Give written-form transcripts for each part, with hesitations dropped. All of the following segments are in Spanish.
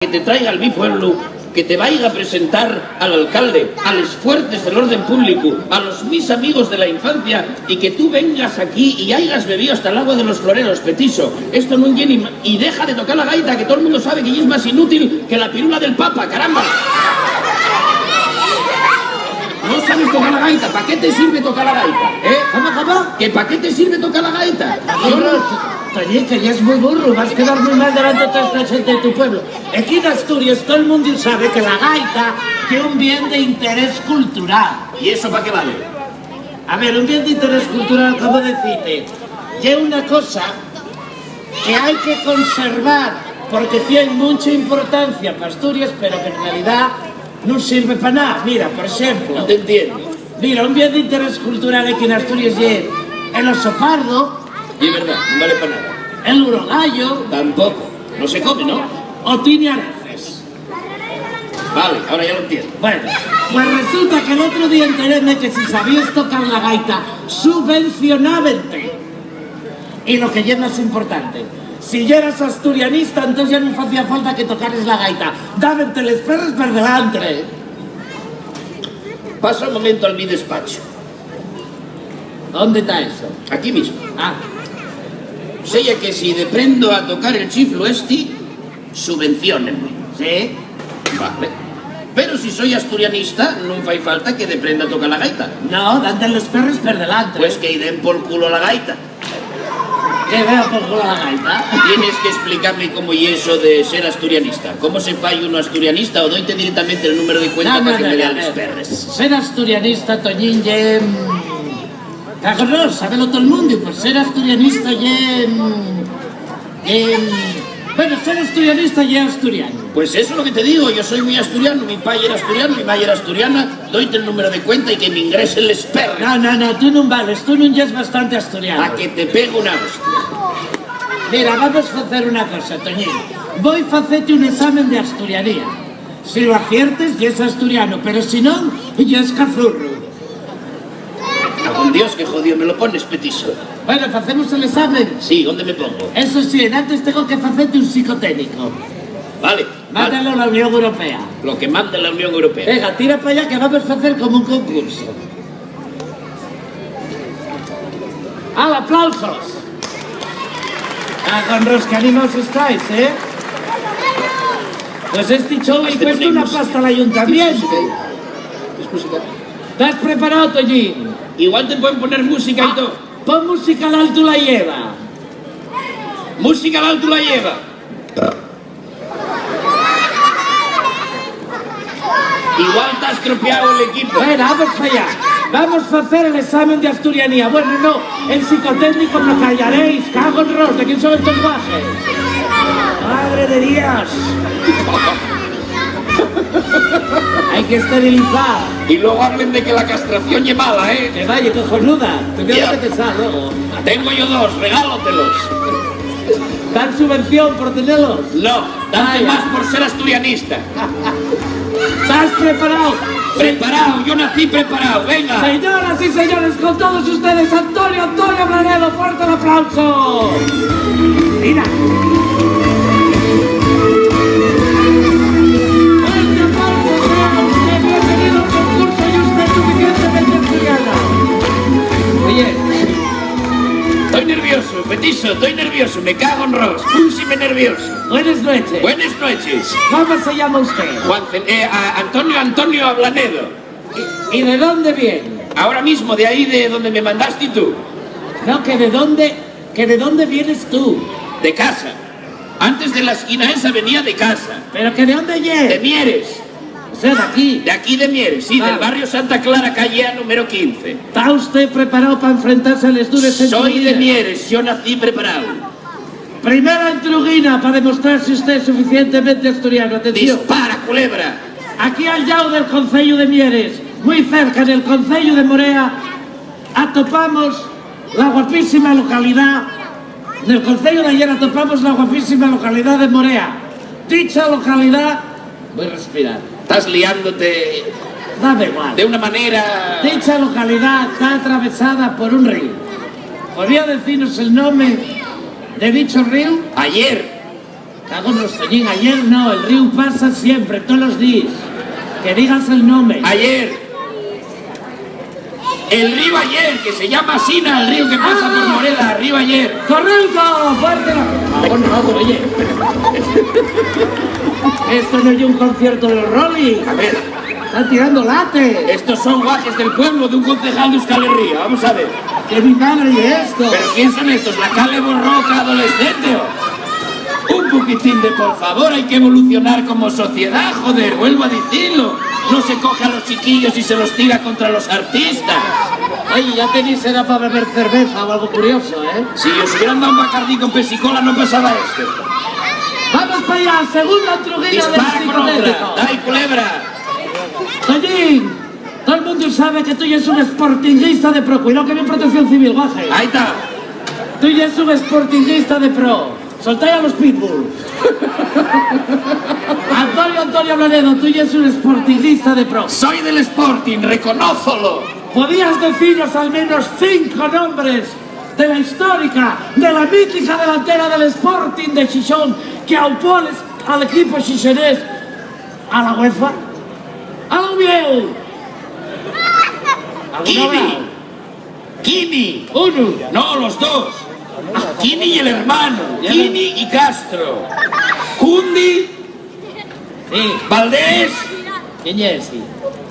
Que te traiga al mi pueblo, que te vaya a presentar al alcalde, a los fuertes del orden público, a los mis amigos de la infancia, y que tú vengas aquí y hayas bebido hasta el agua de los floreros, petiso. Esto no llena y deja de tocar la gaita, que todo el mundo sabe que es más inútil que la pirula del Papa, caramba. No sabes tocar la gaita, ¿para qué te sirve tocar la gaita? ¿Cómo? ¿Que para qué te sirve tocar la gaita? Oye, que ya es muy burro, vas a quedar muy mal delante de toda esta gente de tu pueblo. Aquí en Asturias todo el mundo sabe que la gaita es un bien de interés cultural. ¿Y eso para qué vale? A ver, un bien de interés cultural, ¿cómo decirte? Es una cosa que hay que conservar porque tiene mucha importancia para Asturias, pero que en realidad no sirve para nada. Mira, por ejemplo... No te entiendo. Mira, un bien de interés cultural aquí en Asturias es el oso pardo. Y es verdad, no vale para nada. El urogallo. Tampoco. No se come, ¿no? O tiene areces. Vale, ahora ya lo entiendo. Bueno, pues resulta que el otro día enteréme que si sabías tocar la gaita, subvencionábente. Y lo que ya no es importante, si ya eras asturianista, entonces ya no hacía falta que tocares la gaita. Dábente les perros per delante. Pasa un momento al mi despacho. ¿Dónde está eso? Aquí mismo. Ah. Sella que si deprendo a tocar el chiflo subvenciónenme. ¿Sí? Vale. Pero si soy asturianista, no fai falta que deprenda a tocar la gaita. No, dante los perros per delante. Pues que den por culo la gaita. ¿Qué veo por culo la gaita? Tienes que explicarme cómo y eso de ser asturianista. ¿Cómo se fai uno asturianista? O doyte directamente el número de cuenta para que me vean los perres. Ser asturianista, Toñín, Cacorros, sábelo todo el mundo, pues ser asturianista bueno, ser asturianista y asturiano. Pues eso es lo que te digo, yo soy muy asturiano, mi padre era asturiano, mi madre era asturiana, doyte el número de cuenta y que me ingresen les perres. No, tú no vales, tú no eres bastante asturiano. A que te pego una hostia. Mira, vamos a hacer una cosa, Toñín. Voy a hacerte un examen de asturianía. Si lo aciertes, ya es asturiano, pero si no, ya es cazurro. Con Dios, que jodido me lo pones, petiso. Bueno, ¿hacemos el examen? Sí, ¿dónde me pongo? Eso sí, antes tengo que hacerte un psicotécnico. Vale. Mándalo a la Unión Europea. Lo que manda la Unión Europea. Venga, tira para allá que vamos a hacer como un concurso. ¡Al aplausos! Con los que animados estáis, ¿eh? Pues este show he puesto una pasta al ayuntamiento. ¿Es música? ¿Estás preparado, Toñín? Igual te pueden poner música y todo. Pon música al alto la lleva. Música al alto la lleva. Igual te has estropeado el equipo. Bueno, vamos para allá. Vamos a hacer el examen de asturianía. Bueno, no, el psicotécnico me callaréis. Cago en ros, ¿de quién son estos guajes? ¡Madre de Dios! Hay que esterilizar. Y luego hablen de que la castración es mala, ¿eh? Que vaya, cojonuda. Te voy a pensar luego. Tengo yo dos, regálotelos. ¿Dan subvención por tenerlos? No, date más por ser asturianista. ¿Estás preparado? Preparado, yo nací preparado, venga. Señoras y señores, con todos ustedes, Antonio Blanedo, fuerte el aplauso. Mira. Oye, estoy nervioso, petiso, estoy nervioso, me cago en ros, púsime nervioso. Buenas noches. Buenas noches. ¿Cómo se llama usted? Antonio Ablanedo. ¿Y de dónde viene? Ahora mismo, de ahí de donde me mandaste tú. No, que de dónde vienes tú. De casa. Antes de la esquina esa venía de casa. ¿Pero que de dónde vienes? De Mieres. O sea, de aquí. De aquí de Mieres, sí, del barrio Santa Clara, calle A, número 15. ¿Está usted preparado para enfrentarse a las duras en Soy de Mieres, yo nací preparado. Primera entrugina para demostrar si usted es suficientemente asturiano. Atención. Dispara, culebra. Aquí al lado del concello de Mieres, muy cerca del concello de Morea, atopamos la guapísima localidad. En el concello de ayer atopamos la guapísima localidad de Morea. Dicha localidad... Voy a respirar. Estás liándote... Dame igual. De una manera... Dicha localidad está atravesada por un río. ¿Podría decirnos el nombre de dicho río? Ayer Cago en los Toñín, ayer no, el río pasa siempre, todos los días. Que digas el nombre. Ayer. El río ayer, que se llama Sina, el río que pasa por Moreda, río ayer. ¡Correcto! ¡Fuerte! Oye. Esto no es un concierto de los Rolling. A ver. Están tirando late. Estos son guajes del pueblo de un concejal de Euskal Herria, vamos a ver. ¡Qué mi madre y esto! ¿Pero quién son estos? ¿La Cale Borroca adolescente o? Un poquitín de por favor, hay que evolucionar como sociedad, joder, vuelvo a decirlo. No se coge a los chiquillos y se los tira contra los artistas. Oye, ya tenéis edad para beber cerveza o algo curioso, ¿eh? Si os hubieran dado un Bacardí con pesicola no pasaba esto. ¡Vamos para allá! ¡Segunda trujilla del Dispara con psicotécnico! otra, dai culebra. Toñín, todo el mundo sabe que tú ya es un sportinguista de pro. Cuidado que viene protección civil, guaje. Ahí está. Tú ya es un sportinguista de pro. Soltáis a los pitbull. Antonio Blanedo, tú ya es un sportinguista de pro. Soy del Sporting, reconózolo. ¿Podías decirnos al menos 5 nombres de la histórica, de la mítica delantera del Sporting de Chichón que aupó al equipo chichonés a la UEFA? ¡A la Ubieu! Kini. Uno. No, los dos. Kini y el hermano. Kini y Castro. Cundi. Sí. Valdés. ¿Quién es? Sí.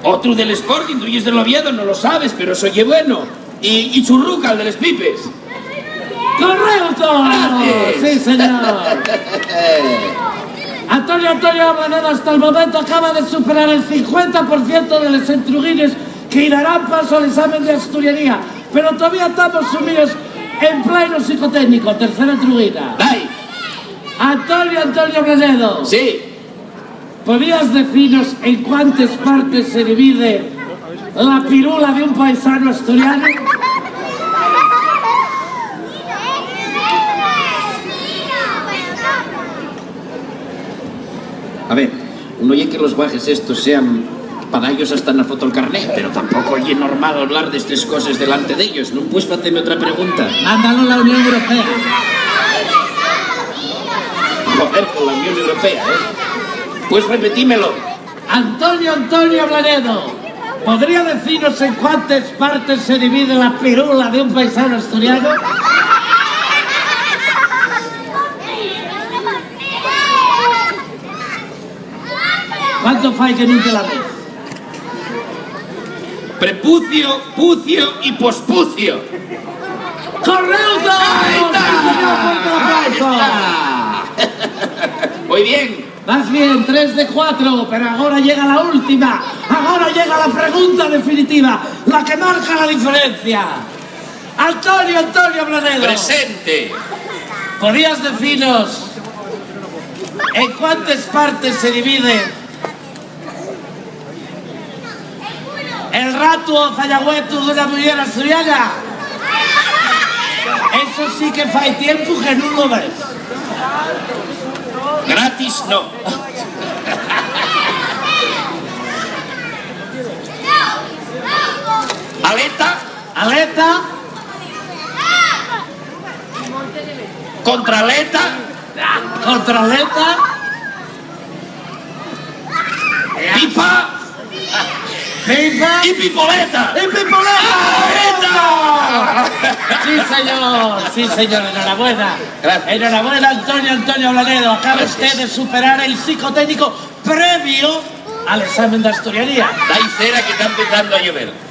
Otro del Sporting, tú y es del Oviedo, no lo sabes, pero soy bueno. Y Churruca, el de los Pipes. ¡Correcto! Gracias. ¡Sí, señor! Antonio Blanedo hasta el momento acaba de superar el 50% de los entruguines que irán paso al examen de asturianía. Pero todavía estamos sumidos en pleno psicotécnico. Tercera entruguina. Dai. Antonio Blanedo. Sí. ¿Podrías decirnos en cuántas partes se divide la pirula de un paisano asturiano? A ver, no oye que los guajes estos sean para ellos hasta en la foto el carnet, pero tampoco oye normal hablar de estas cosas delante de ellos. ¿No puedes hacerme otra pregunta? Mándalo a la Unión Europea. Joder, con la Unión Europea, ¿eh? Pues repetímelo. Antonio Blanedo, ¿podría decirnos en cuántas partes se divide la pirula de un paisano asturiano? ¿Cuánto fai que no te la ves? Prepucio, pucio y pospucio. ¡Correcto! ¡Ahí está! ¡Sí, señor! ¡Fuerte el aplauso! Muy bien. Vas bien, 3 de 4, pero ahora llega la última. Ahora llega la pregunta definitiva, la que marca la diferencia. Antonio Blanedo. Presente. ¿Podrías decirnos en cuántas partes se divide el rato zayahuetu de una mujer asturiana? Eso sí que fai tiempo que no lo ves. Gratis no. Aleta. Contraleta. Pipa. Y pipoleta. Sí señor, enhorabuena. Gracias. Enhorabuena Antonio Blanedo, acaba usted de superar el psicotécnico previo al examen de asturianía. Dai cera que está empezando a llover.